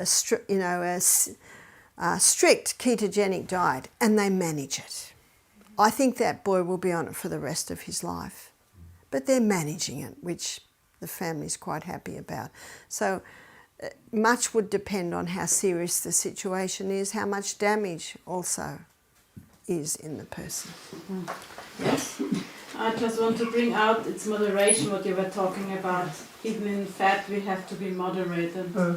Speaker 1: strict ketogenic diet, and they manage it. I think that boy will be on it for the rest of his life, but they're managing it, which the family's quite happy about. So much would depend on how serious the situation is, how much damage also is in the person.
Speaker 8: Yes. I just want to bring out its moderation, what you were talking about. Even in fat, we have to be moderated. I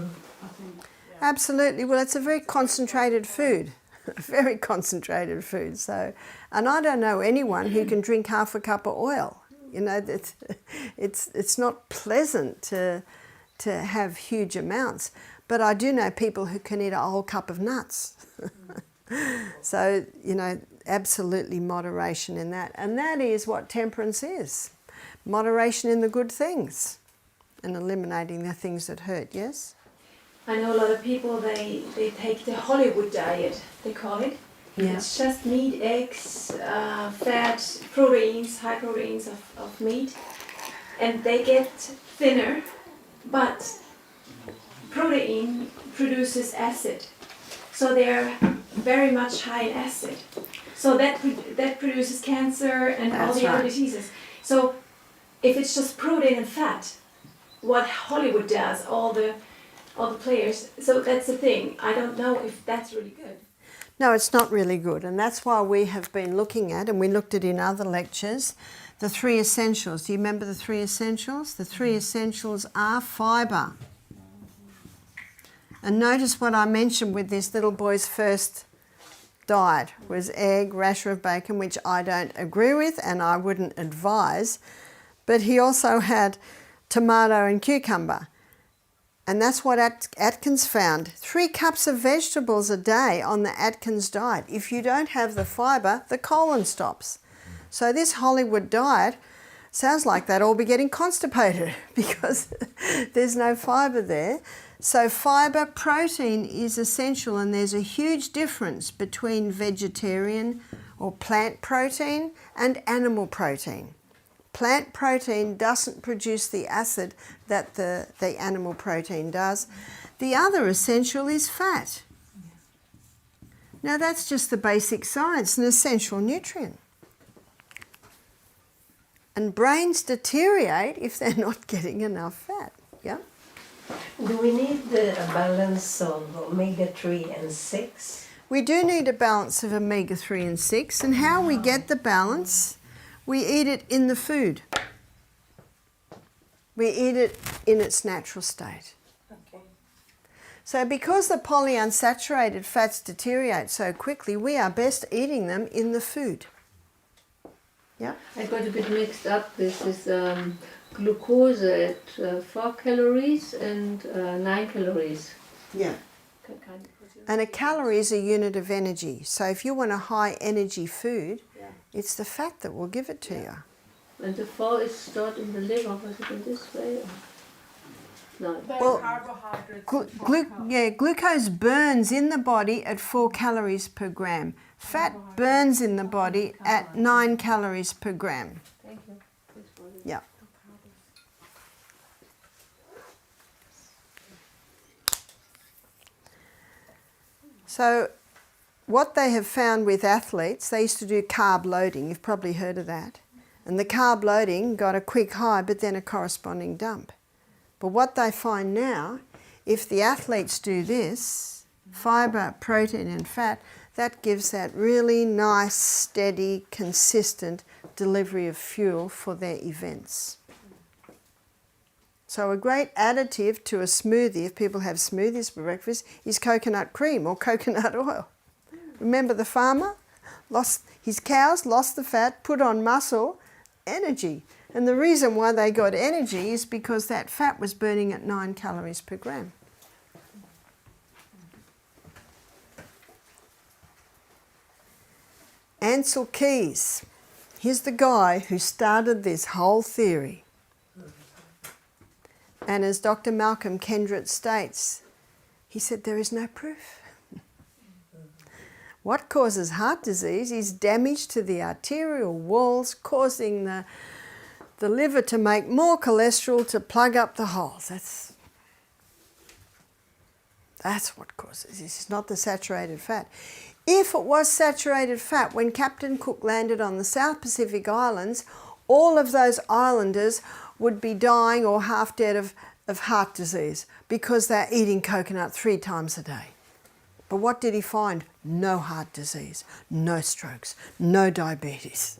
Speaker 8: think, yeah.
Speaker 1: Absolutely. Well, it's a very concentrated food, very concentrated food. So, and I don't know anyone who can drink half a cup of oil. You know, it's not pleasant to have huge amounts. But I do know people who can eat a whole cup of nuts. So, you know, absolutely moderation in that. And that is what temperance is. Moderation in the good things and eliminating the things that hurt, yes?
Speaker 9: I know a lot of people, they take the Hollywood diet, they call it.
Speaker 1: Yeah.
Speaker 9: It's just meat, eggs, fat, proteins, high proteins of meat. And they get thinner, but protein produces acid. So they're very much high in acid. So that produces cancer and all the other diseases. So if it's just protein and fat, what Hollywood does, all the players, so that's the thing. I don't know if that's really good.
Speaker 1: No, it's not really good, and that's why we have been looking at, and we looked at in other lectures, the 3 essentials. Do you remember the 3 essentials? The 3 essentials are fibre. And notice what I mentioned with this little boy's first diet was egg, rasher of bacon, which I don't agree with and I wouldn't advise. But he also had tomato and cucumber. And that's what Atkins found. 3 cups of vegetables a day on the Atkins diet. If you don't have the fibre, the colon stops. So this Hollywood diet sounds like they'd all be getting constipated because there's no fibre there. So fibre, protein is essential, and there's a huge difference between vegetarian or plant protein and animal protein. Plant protein doesn't produce the acid that the animal protein does. The other essential is fat. Now that's just the basic science, an essential nutrient. And brains deteriorate if they're not getting enough fat. Yeah?
Speaker 6: Do we need a balance of omega-3 and 6?
Speaker 1: We do need a balance of omega-3 and 6, and how we get the balance, we eat it in the food. We eat it in its natural state.
Speaker 6: Okay.
Speaker 1: So because the polyunsaturated fats deteriorate so quickly, we are best eating them in the food. Yeah?
Speaker 10: I got a bit mixed up. This is glucose at 4 calories and 9 calories.
Speaker 1: Yeah. And a calorie is a unit of energy. So if you want a high energy food, it's the fat that will give it to you.
Speaker 10: And the 4 is stored in the liver. Was it in this way? Or? No.
Speaker 1: Well,
Speaker 4: Carbohydrates.
Speaker 1: glucose burns in the body at 4 calories per gram. Fat burns in the body at 9 calories per gram.
Speaker 10: Thank you.
Speaker 1: Yeah. So what they have found with athletes, they used to do carb loading. You've probably heard of that. And the carb loading got a quick high but then a corresponding dump. But what they find now, if the athletes do this, fibre, protein and fat, that gives that really nice, steady, consistent delivery of fuel for their events. So a great additive to a smoothie, if people have smoothies for breakfast, is coconut cream or coconut oil. Remember the farmer? Lost his cows, lost the fat, put on muscle, energy. And the reason why they got energy is because that fat was burning at 9 calories per gram. Ansel Keys, here's the guy who started this whole theory. And as Dr. Malcolm Kendrick states, he said there is no proof. What causes heart disease is damage to the arterial walls, causing the liver to make more cholesterol to plug up the holes. That's what causes this. It's not the saturated fat. If it was saturated fat, when Captain Cook landed on the South Pacific Islands, all of those islanders would be dying or half dead of heart disease because they're eating coconut 3 times a day. But what did he find? No heart disease, no strokes, no diabetes.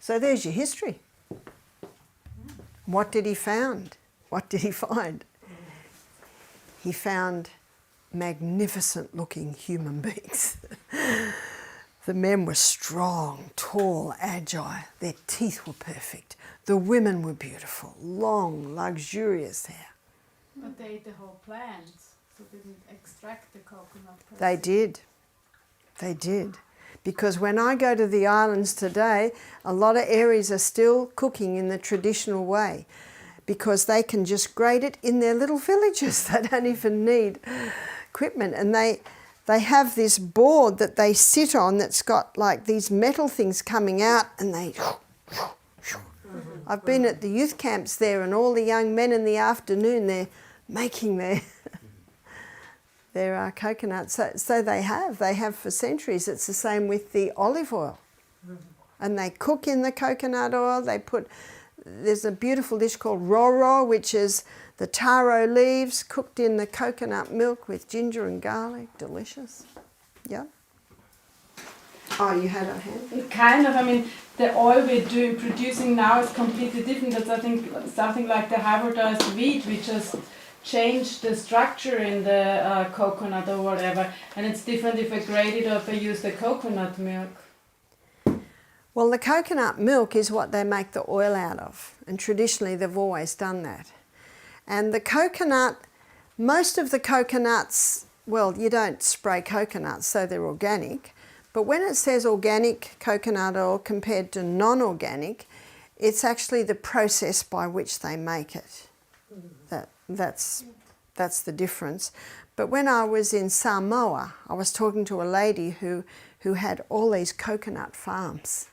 Speaker 1: So there's your history. What did he find? What did he find? He found magnificent looking human beings. The men were strong, tall, agile. Their teeth were perfect. The women were beautiful, long, luxurious hair.
Speaker 8: But they ate the whole plant, so they didn't extract the coconut.
Speaker 1: They did. They did. Because when I go to the islands today, a lot of areas are still cooking in the traditional way because they can just grate it in their little villages. They don't even need equipment. And they have this board that they sit on that's got like these metal things coming out and they... I've been at the youth camps there and all the young men in the afternoon, they're making their coconuts. So they have for centuries. It's the same with the olive oil. And they cook in the coconut oil. There's a beautiful dish called roro, which is the taro leaves cooked in the coconut milk with ginger and garlic. Delicious. Yeah. Oh, you had a hand?
Speaker 8: Kind of, I mean, the oil we're producing now is completely different. That's, I think, something like the hybridized wheat. We just changed the structure in the coconut or whatever. And it's different if I grate it or if I use the coconut milk.
Speaker 1: Well, the coconut milk is what they make the oil out of. And traditionally, they've always done that. And the coconut, most of the coconuts, well, you don't spray coconuts, so they're organic. But when it says organic coconut oil compared to non-organic, it's actually the process by which they make it. That's the difference. But when I was in Samoa, I was talking to a lady who had all these coconut farms.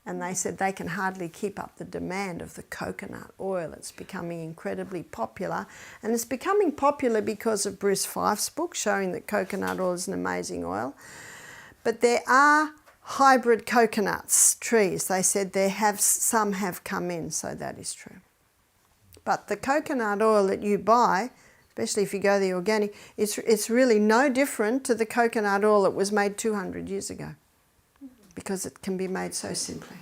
Speaker 1: And they said they can hardly keep up the demand of the coconut oil. It's becoming incredibly popular. And it's becoming popular because of Bruce Fife's book showing that coconut oil is an amazing oil. But there are hybrid coconuts, trees. They said some have come in, so that is true. But the coconut oil that you buy, especially if you go the organic, it's really no different to the coconut oil that was made 200 years ago because it can be made so simply.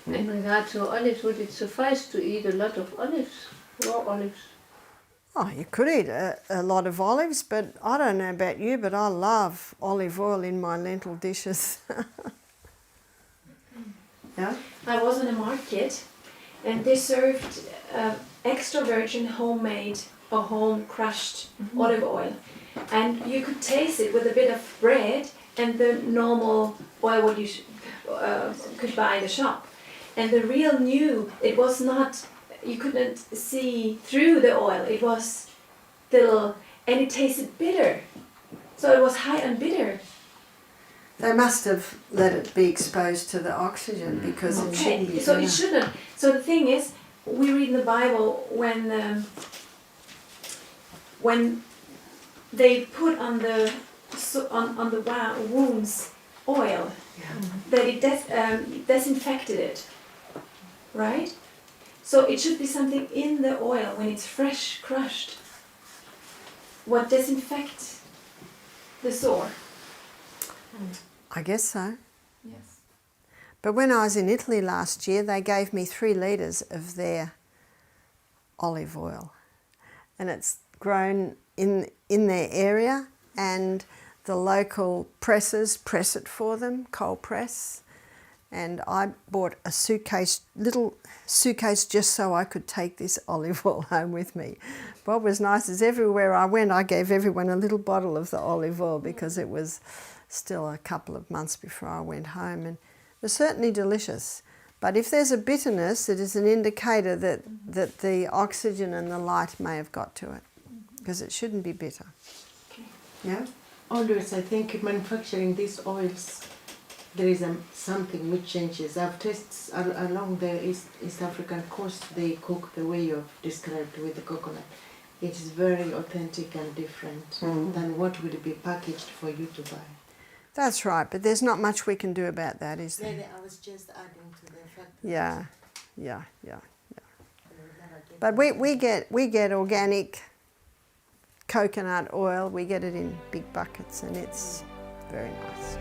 Speaker 10: In regard to olives, would it suffice to eat a lot of olives, raw olives?
Speaker 1: Oh, you could eat a lot of olives, but I don't know about you, but I love olive oil in my lentil dishes. Yeah?
Speaker 9: I was in a market and they served extra virgin homemade or home crushed olive oil. And you could taste it with a bit of bread and the normal oil what you could buy in the shop. And the real new, it was not, you couldn't see through the oil, it was little, and it tasted bitter. So it was high on bitter.
Speaker 1: They must have let it be exposed to the oxygen because it shouldn't be.
Speaker 9: So it shouldn't. So the thing is, we read in the Bible when they put on the wounds oil, that it disinfected it, right? So it should be something in the oil when it's fresh crushed. What disinfects the sore?
Speaker 1: I guess so.
Speaker 9: Yes.
Speaker 1: But when I was in Italy last year, they gave me 3 litres of their olive oil. And it's grown in their area, and the local pressers press it for them, cold press. And I bought a little suitcase just so I could take this olive oil home with me. What was nice is everywhere I went, I gave everyone a little bottle of the olive oil because it was still a couple of months before I went home, and it was certainly delicious. But if there's a bitterness, it is an indicator that the oxygen and the light may have got to it, because it shouldn't be bitter. Yeah?
Speaker 5: Always, I think in manufacturing these oils, there is something which changes. I've tasted along the East African coast, they cook the way you've described with the coconut. It is very authentic and different than what would be packaged for you to buy.
Speaker 1: That's right, but there's not much we can do about that, is there?
Speaker 5: Yeah, I was just adding to the fact.
Speaker 1: Yeah. But we get organic coconut oil. We get it in big buckets, and it's very nice.